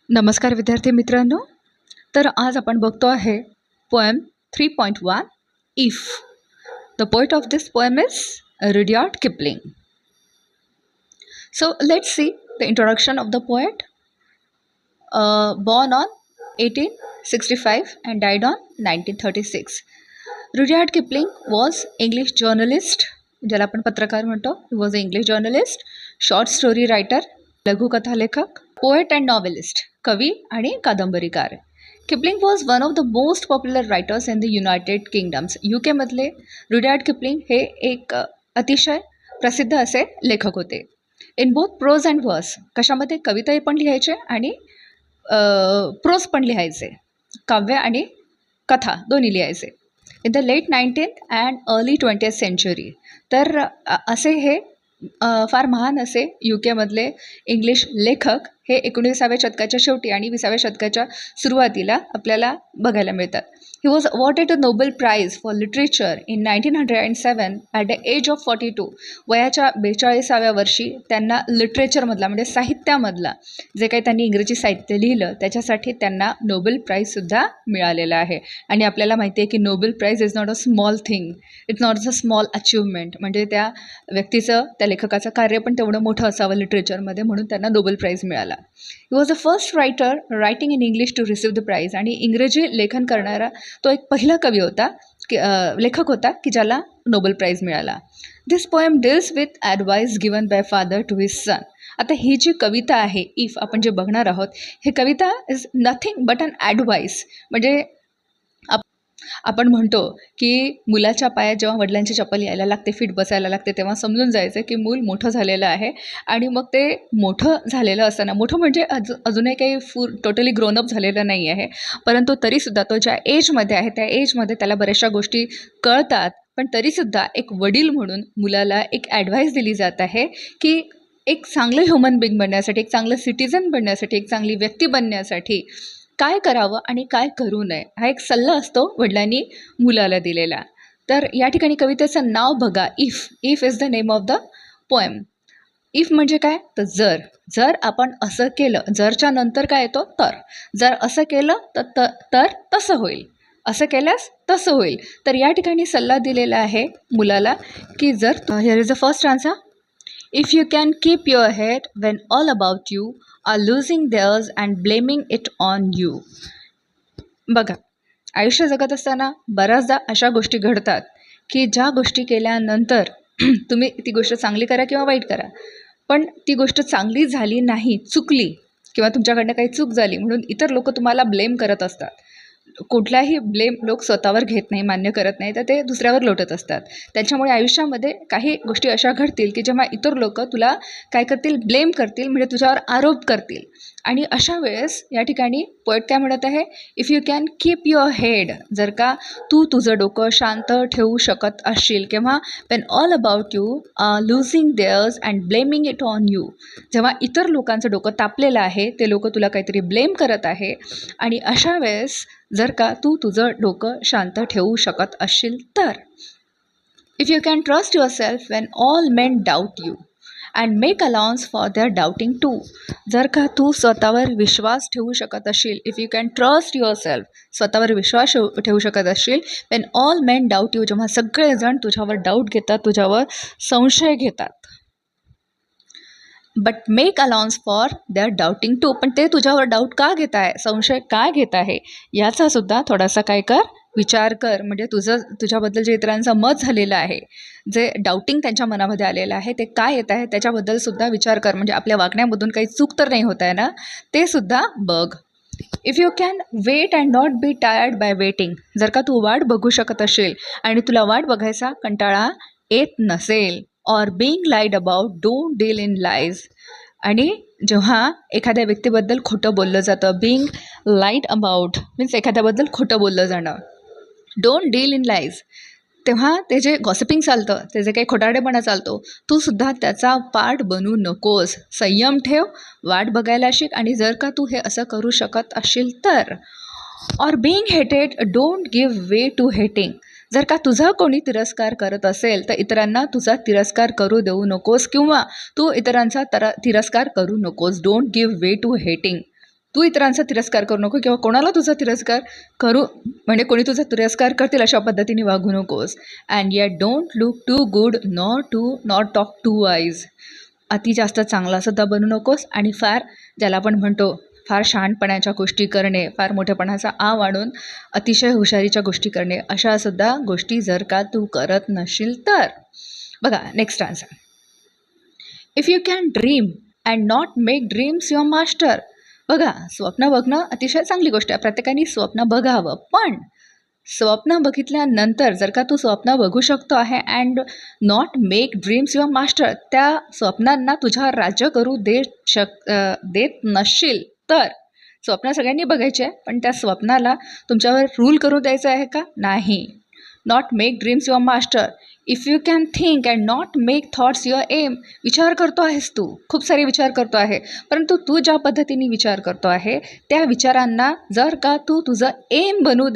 नमस्कार विद्यार्थी मित्रांनो. तर आज आपण बघतो आहे poem 3.1 if. The poet of this poem is Rudyard Kipling. So let's see the introduction of the poet. Born on 1865 and died on 1936. Rudyard Kipling was English journalist, ज्याला आपण पत्रकार म्हणतो. He was a English journalist, short story writer, लघुकथा लेखक, poet and novelist, कवी आणि कादंबरीकार. Kipling was one of the most popular writers in the United kingdoms. UK मधले रुडयार्ड किपलिंग हे एक अतिशय प्रसिद्ध असे लेखक होते. इन बोथ प्रोज अँड वर्स, कशामध्ये कविता पण लिहायचे आणि प्रोज पण लिहायचे, काव्य आणि कथा दोन्ही लिहायचे. In the late 19th and early 20th century. तर असे हे फार महान असे UK मधले इंग्लिश लेखक हे 19व्या शतकाच्या शेवटी आणि 20व्या शतकाच्या सुरुवातीला आपल्याला बघायला मिळतात. He was awarded a Nobel prize for literature in 1907 at the age of 42. वयाच्या 42व्या वर्षी त्यांना लिटरेचरमधला म्हणजे साहित्यामधला जे काही त्यांनी इंग्रजी साहित्य लिहिलं त्याच्यासाठी त्यांना नोबेल प्राईजसुद्धा मिळालेलं आहे. आणि आपल्याला माहिती आहे की Nobel prize is not a small thing, it's not a small achievement. म्हणजे त्या व्यक्तीचं, त्या लेखकाचं कार्य पण तेवढं मोठं असावं लिटरेचरमध्ये, म्हणून त्यांना नोबेल प्राईज मिळाला. He was the first writer writing in English to receive the prize. आणि इंग्रजी लेखन करणारा तो एक पहिला कवी होता, लेखक होता की ज्याला नोबेल प्राईज मिळाला. This poem deals with advice given by father to his son. आता ही जी कविता आहे इफ आपण जे बघणार आहोत, ही कविता is nothing but an advice. म्हणजे आपण म्हणतो की मुलाच्या पायात जेव्हा वडिलांची चप्पल यायला लागते, फिट बसायला लागते, तेव्हा समजून जायचं की मूल मोठं झालेलं आहे. आणि मग ते मोठं झालेलं असताना, मोठं म्हणजे अजूनही काही टोटली ग्रोनअप झालेलं नाही आहे, परंतु तरीसुद्धा तो ज्या एजमध्ये आहे त्या एजमध्ये त्याला बऱ्याचशा गोष्टी कळतात. पण तरीसुद्धा एक वडील म्हणून मुलाला एक ॲडवाईस दिली जात आहे की एक चांगलं ह्युमन बिंग बनण्यासाठी, एक चांगलं सिटिझन बनण्यासाठी, एक चांगली व्यक्ती बनण्यासाठी काय करावं आणि काय करू नये, हा एक सल्ला असतो वडिलांनी मुलाला दिलेला. तर या ठिकाणी कवितेचं नाव बघा, if. If is the name of the poem. If म्हणजे काय, तर जर. जर आपण असं केलं, जरच्या नंतर काय येतो तर. जर असं केलं तर तसं होईल, असं केल्यास तसं होईल. तर या ठिकाणी सल्ला दिलेला आहे मुलाला की जर, here is the first answer. If you can keep your head when all about you are losing theirs and blaming it on you. बघा, आयुष्य जगत असताना बऱ्याचदा अशा गोष्टी घडतात की ज्या गोष्टी केल्यानंतर तुम्ही ती गोष्ट चांगली करा किंवा वाईट करा, पण ती गोष्ट चांगली झाली नाही, चुकली किंवा तुमच्याकडनं काही चूक झाली म्हणून इतर लोक तुम्हाला ब्लेम करत असतात. कुठलाही ब्लेम लोक स्वतःवर घेत नाही, मान्य करत नाही, तर ते दुसऱ्यावर लोटत असतात. त्याच्यामुळे आयुष्यामध्ये काही गोष्टी अशा घडतील की जेव्हा इतर लोक तुला काय करतील, ब्लेम करतील, म्हणजे तुझ्यावर आरोप करतील. आणि अशा वेळेस या ठिकाणी पोएट काय म्हणत आहे, if you can keep your head. जर का तू तुझं डोकं शांत ठेवू शकत असशील, किंवा when all about you are losing theirs and blaming it on you. जेव्हा इतर लोकांचं डोकं तापलेलं आहे, ते लोक तुला काहीतरी ब्लेम करत आहे, आणि अशा वेळेस जर का तू तुझं डोकं शांत ठेवू शकत असशील तर. If you can trust yourself when all men doubt you and make allowance for their doubting too. जर का तू स्वतःवर विश्वास ठेवू शकत असशील, if you can trust yourself, स्वतःवर विश्वास ठेवू शकत असशील, when all men doubt you, जेव्हा सगळेजण तुझ्यावर डाऊट घेतात, तुझ्यावर संशय घेतात. But make allowance for their doubting too. पण ते तुझ्यावर डाऊट का घेत आहे, संशय का घेत आहे, याचासुद्धा थोडासा काय कर, विचार कर. म्हणजे तुझ्याबद्दल जे इतरांचं मत झालेलं आहे, जे डाऊटिंग त्यांच्या मनामध्ये आलेलं आहे, ते काय येत आहे त्याच्याबद्दलसुद्धा विचार कर. म्हणजे आपल्या वागण्यामधून काही चूक तर नाही होत आहे ना, ते सुद्धा बघ. If you can wait and not be tired by waiting. जर का तू वाट बघू शकत असेल आणि तुला वाट बघायचा कंटाळा येत नसेल, or being lied about, don't deal in lies. आणि जेव्हा एखाद्या व्यक्तीबद्दल खोटं बोललं जातं, बीइंग लाईड अबाउट मीन्स एखाद्याबद्दल खोटं बोललं जाणं, डोंट डील इन लाईज, तेव्हा ते जे गॉसिपिंग चालतं, ते जे काही खोटारडेपणा चालतो, तू सुद्धा त्याचा पार्ट बनू नकोस. संयम ठेव, वाट बघायला शिक. आणि जर का तू हे असं करू शकत असशील तर. Or being hated, don't give way to hating. जर का तुझा कोणी तिरस्कार करत असेल तर इतरांना तुझा तिरस्कार करू देऊ नकोस, किंवा तू इतरांचा तिरस्कार करू नकोस. Don't give way to hating. तू इतरांचा तिरस्कार करू नको किंवा कोणाला तुझा तिरस्कार करू म्हणजे कोणी तुझा तिरस्कार करतील अशा पद्धतीने वागू नकोस. And yet don't look too good not talk too wise. अति जास्त चांगला सुद्धा बनू नकोस आणि फार ज्याला आपण म्हणतो फार शहाणपणाच्या गोष्टी करणे, फार मोठेपणाचा आव आणून अतिशय हुशारीच्या गोष्टी करणे, अशासुद्धा गोष्टी जर का तू करत नसशील तर. बघा next answer. If you can dream and not make dreams your master. बघा स्वप्न बघणं अतिशय चांगली गोष्ट आहे, प्रत्येकाने स्वप्न बघावं, पण स्वप्न बघितल्यानंतर जर का तू स्वप्न बघू शकतो आहे and not make dreams your master, त्या स्वप्नांना तुझ्यावर राज्य करू देत नसशील तर. स्वप्न सगळ्यांनी बघायचे आहे, पण त्या स्वप्नाला तुमच्यावर रूल करू द्यायचं आहे का? नाही. Not make dreams your master. If you can think and not make thoughts your aim. विचार करतो आहेस तू, खूप सारे विचार करतो आहे, परंतु तू ज्या पद्धतीने विचार करतो आहे त्या विचारांना जर का तू तुझं एम बनू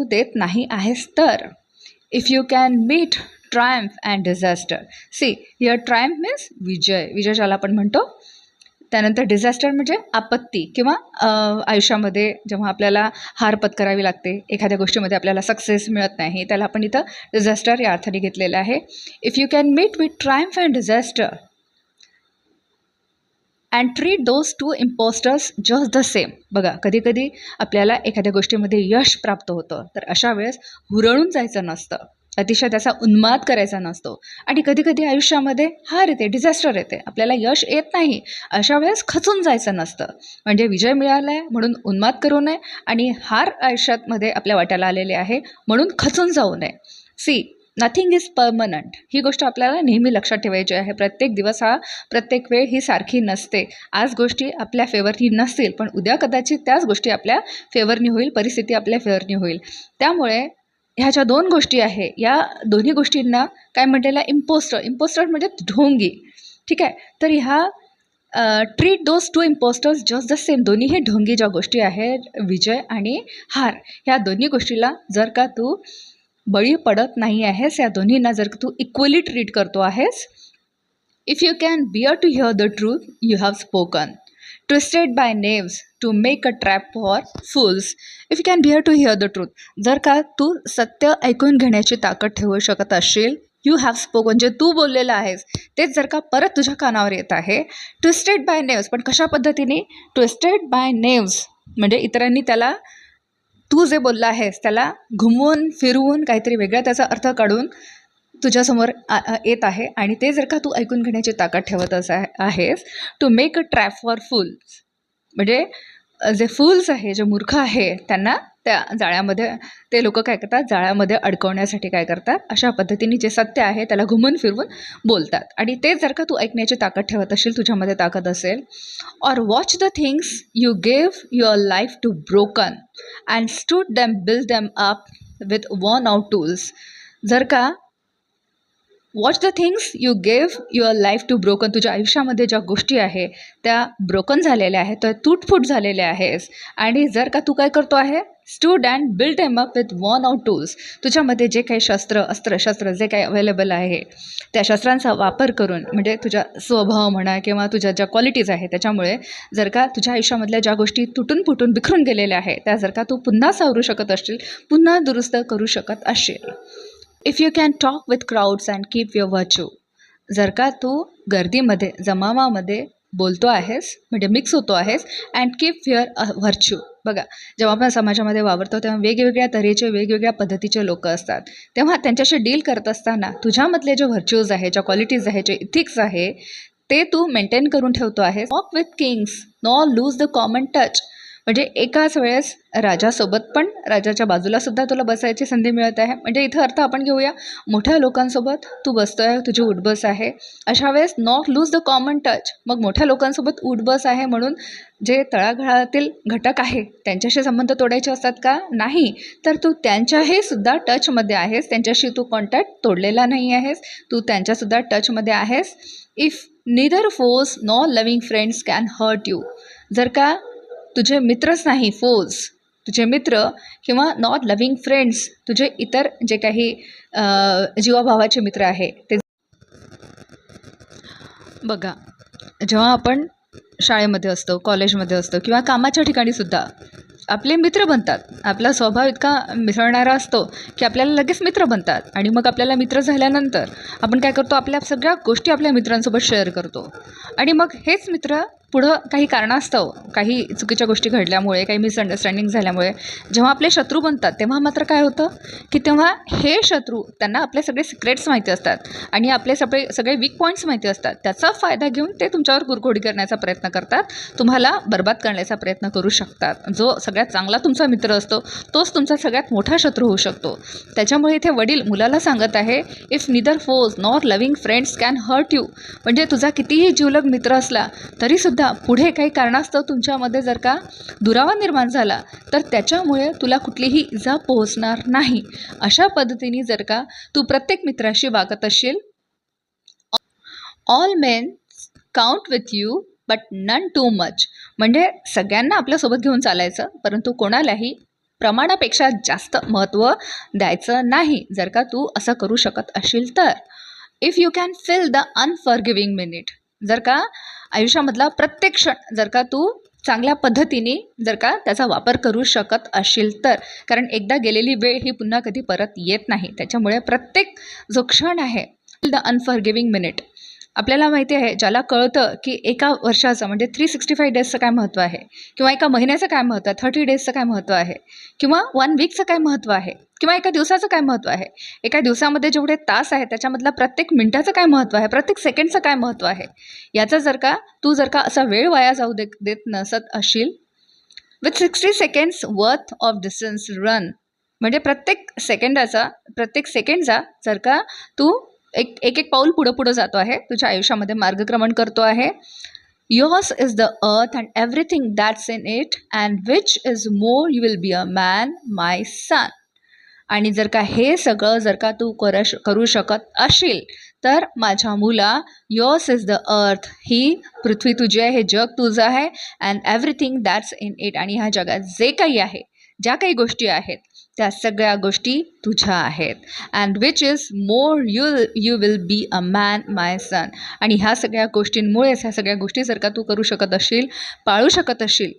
देत नाही आहेस तर. If you can meet triumph and disaster. See here triumph means विजय ज्याला आपण म्हणतो. त्यानंतर डिझास्टर म्हणजे आपत्ती किंवा आयुष्यामध्ये जेव्हा आपल्याला हार पत्करावी लागते, एखाद्या गोष्टीमध्ये आपल्याला सक्सेस मिळत नाही, त्याला आपण इथं डिझास्टर या अर्थाने घेतलेलं आहे. If you can meet with triumph and disaster and treat those two impostors just the same. बघा कधीकधी आपल्याला एखाद्या गोष्टीमध्ये यश प्राप्त होतं, तर अशा वेळेस हुरळून जायचं नसतं, अतिशय त्याचा उन्माद करायचा नसतो. आणि कधीकधी आयुष्यामध्ये हार येते, डिझास्टर येते, आपल्याला यश येत नाही, अशा वेळेस खचून जायचं नसतं. म्हणजे विजय मिळाला आहे म्हणून उन्माद करू नये आणि हार आयुष्यामध्ये आपल्या वाट्याला आलेले आहे म्हणून खचून जाऊ नये. See nothing is permanent. ही गोष्ट आपल्याला नेहमी लक्षात ठेवायची आहे. प्रत्येक दिवस प्रत्येक वेळ ही सारखी नसते. आज गोष्टी आपल्या फेवरनी नसतील, पण उद्या कदाचित त्याच गोष्टी आपल्या फेवरनी होईल, परिस्थिती आपल्या फेवरनी होईल. त्यामुळे ह्या ज्या दोन गोष्टी आहे, या दोन्ही गोष्टींना काय म्हटलेलं आहे? इम्पोस्टर म्हणजे ढोंगी. ठीक आहे, तर ह्या treat those to impostors just the same. दोन्ही हे ढोंगी ज्या गोष्टी आहेत, विजय आणि हार, ह्या दोन्ही गोष्टीला जर का तू बळी पडत नाही आहेस, या दोन्हींना जर का तू इक्वली ट्रीट करतो आहेस. If you can bear to hear the truth you have spoken. Twisted by knaves to make a trap for fools. If you can bear to hear the truth. जर का तू सत्य ऐकून घेण्याची ताकद ठेवू शकत असशील, यू हॅव स्पोकन, जे तू बोललेलं आहेस तेच जर का परत तुझ्या कानावर येत आहे. ट्विस्टेड बाय नेव्स, पण कशा पद्धतीने? ट्विस्टेड बाय नेव्स म्हणजे इतरांनी त्याला, तू जे बोलला आहेस त्याला घुमवून फिरवून काहीतरी वेगळा त्याचा अर्थ काढून तुझ्यासमोर येत आहे आणि ते जर का तू ऐकून घेण्याची ताकद ठेवत आहेस. To make a trap for fools म्हणजे जे फूल्स आहे, जे मूर्ख आहे, त्यांना त्या जाळ्यामध्ये, ते लोक काय करतात, जाळ्यामध्ये अडकवण्यासाठी काय करतात, अशा पद्धतीने जे सत्य आहे त्याला घुमून फिरवून बोलतात. आणि ते जर का तू ऐकण्याची ताकद ठेवत असशील, तुझ्यामध्ये ताकद असेल. Or watch the things you gave your life to broken and stood them build them up with worn out tools. जर का watch the things you gave your life to broken, तुझ्या आयुष्यामध्ये ज्या गोष्टी आहे त्या ब्रोकन झालेल्या आहेत, त्या तुटफूट झालेल्या आहेस, आणि जर का तू काय करतो आहे, stood and build em up with worn out tools, तुझ्यामध्ये जे काही शस्त्र जे काही अवेलेबल आहे त्या शस्त्रांचा वापर करून, म्हणजे तुझ्या स्वभाव म्हणा किंवा तुझ्या ज्या क्वालिटीज आहे त्याच्यामुळे जर का तुझ्या आयुष्यामधल्या ज्या गोष्टी तुटून फुटून बिखरून गेलेल्या आहे त्या जर का तू पुन्हा सावरू शकत असशील, पुन्हा दुरुस्त करू शकत असशील. If you can talk with crowds and keep your virtue. जर का तू गर्दीमध्ये, जमावामध्ये बोलतो आहेस म्हणजे मिक्स होतो आहेस, अँड कीप युअर व्हर्च्यू. बघा जेव्हा आपण समाजामध्ये वावरतो तेव्हा वेगवेगळ्या तऱ्हेचे, वेगवेगळ्या पद्धतीचे लोक असतात, तेव्हा त्यांच्याशी डील करत असताना तुझ्यामधले जे व्हर्च्यूज आहे, ज्या क्वालिटीज आहे, जे इथिक्स आहे ते तू मेंटेन करून ठेवतो आहेस. वॉक विथ किंग्स नॉ लूज द कॉमन टच. म्हणजे एकाच वेळेस राजासोबत पण राजाच्या बाजूलासुद्धा तुला बसायची संधी मिळत आहे. म्हणजे इथं अर्थ आपण घेऊया, मोठ्या लोकांसोबत तू बसतो आहे, तुझी उठबस आहे, अशा वेळेस not lose the common touch. मग मोठ्या लोकांसोबत उठबस आहे म्हणून जे तळागाळातील घटक आहे त्यांच्याशी संबंध तोडायचे असतात का? नाही. तर तू त्यांच्याही सुद्धा टचमध्ये आहेस, त्यांच्याशी तू कॉन्टॅक्ट तोडलेला नाही आहेस, तू त्यांच्यासुद्धा टचमध्ये आहेस. If neither foes nor loving friends can hurt you. जर का तुझे मित्रच नाही, फोज, तुझे मित्र किंवा नॉट लव्हिंग फ्रेंड्स, तुझे इतर जे काही जीवाभावाचे मित्र आहे ते. बघा जेव्हा आपण शाळेमध्ये असतो, कॉलेजमध्ये असतो किंवा कामाच्या ठिकाणीसुद्धा आपले मित्र बनतात. आपला स्वभाव इतका मिसळणारा असतो की आपल्याला लगेच मित्र बनतात आणि मग आपल्याला मित्र झाल्यानंतर आपण काय करतो, आपल्या सगळ्या गोष्टी आपल्या मित्रांसोबत शेअर करतो आणि मग हेच मित्र पुढं काही कारणास्तव, काही चुकीच्या गोष्टी घडल्यामुळे, काही मिसअंडरस्टँडिंग झाल्यामुळे जेव्हा आपले शत्रू बनतात तेव्हा मात्र काय होतं की तेव्हा हे शत्रू, त्यांना आपले सगळे सिक्रेट्स माहिती असतात आणि आपले सगळे वीक पॉईंट्स माहिती असतात. त्याचा फायदा घेऊन ते तुमच्यावर कुरघोडी करण्याचा प्रयत्न करतात, तुम्हाला बरबाद करण्याचा प्रयत्न करू शकतात. जो सगळ्यात चांगला तुमचा मित्र असतो तोच तुमचा सगळ्यात मोठा शत्रू होऊ शकतो. त्याच्यामुळे इथे वडील मुलाला सांगत आहे, if neither foes nor loving friends can hurt you. म्हणजे तुझा कितीही जीवलग मित्र असला तरीसुद्धा पुढे काही कारणास्तव तुमच्यामध्ये जर का दुरावा निर्माण झाला तर त्याच्यामुळे तुला कुठलीही इजा पोहोचणार नाही. अशा पद्धतीने जर का तू प्रत्येक मित्राशी वागत असशील, all men count with you but none too much. म्हणजे सगळ्यांना आपल्यासोबत घेऊन चालायचं, परंतु कोणालाही प्रमाणापेक्षा जास्त महत्त्व द्यायचं नाही. जर का तू असं करू शकत असशील तर if you can fill the unforgiving minute. जर का आयुष्यामधला प्रत्येक क्षण जर का तू चांगल्या पद्धतीने जर का त्याचा वापर करू शकत असशील तर, कारण एकदा गेलेली वेळ ही पुन्हा कधी परत येत नाही. त्याच्यामुळे प्रत्येक जो क्षण आहे, द अनफॉरगिव्हिंग मिनिट. आपल्याला माहिती आहे, ज्याला कळतं की एका वर्षाचं म्हणजे 365 डेजचं काय महत्त्व आहे किंवा एका महिन्याचं काय महत्त्व आहे, 30 डेजचं काय महत्त्व आहे किंवा 1 वीकचं काय महत्त्व आहे किंवा एका दिवसाचं काय महत्त्व आहे, एका दिवसामध्ये जेवढे तास आहेत त्याच्यामधला प्रत्येक मिनिटाचं काय महत्त्व आहे, प्रत्येक सेकंडचं काय महत्त्व आहे, याचं जर का असा वेळ वाया जाऊ देत नसत असशील, with 60 seconds worth of distance run. म्हणजे प्रत्येक सेकंडचा जर का तू एक पाऊल पुढं जातो आहे, तुझ्या आयुष्यामध्ये मार्गक्रमण करतो आहे. Yours is the earth and everything that's in it and which is more you will be a man my son. आणि जर का हे सगळं जर का तू करू शकत असशील तर माझ्या मुला, योर्स इज द अर्थ, ही पृथ्वी तुझी आहे, हे जग तुझं आहे, and everything that's in it, आणि ह्या जगात जे काही आहे, ज्या काही गोष्टी आहेत त्या सगळ्या गोष्टी तुझ्या आहेत. And which is more you will be a man my son. आणि ह्या सगळ्या गोष्टींमुळेच, ह्या सगळ्या गोष्टी जर का तू करू शकत असशील, पाळू शकत असशील,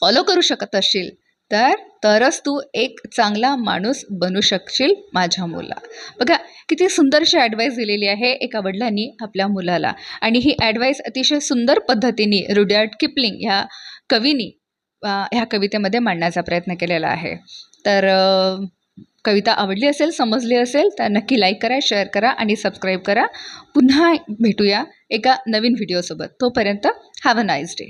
फॉलो करू शकत असशील तरच तू एक चांगला माणूस बनू शकशील माझ्या मुला. बघा किती सुंदरशी ॲडवाईस दिलेली आहे एका वडिलांनी आपल्या मुलाला, आणि ही ॲडवाईस अतिशय सुंदर पद्धतीने रुडयार्ड किपलिंग ह्या कवीनी ह्या कवितेमध्ये मांडण्याचा प्रयत्न केलेला आहे. तर कविता आवडली असेल, समजली असेल तर नक्की लाईक करा, शेअर करा आणि सबस्क्राईब करा. पुन्हा भेटूया एका नवीन व्हिडिओसोबत. तोपर्यंत हॅव अ नाईस डे.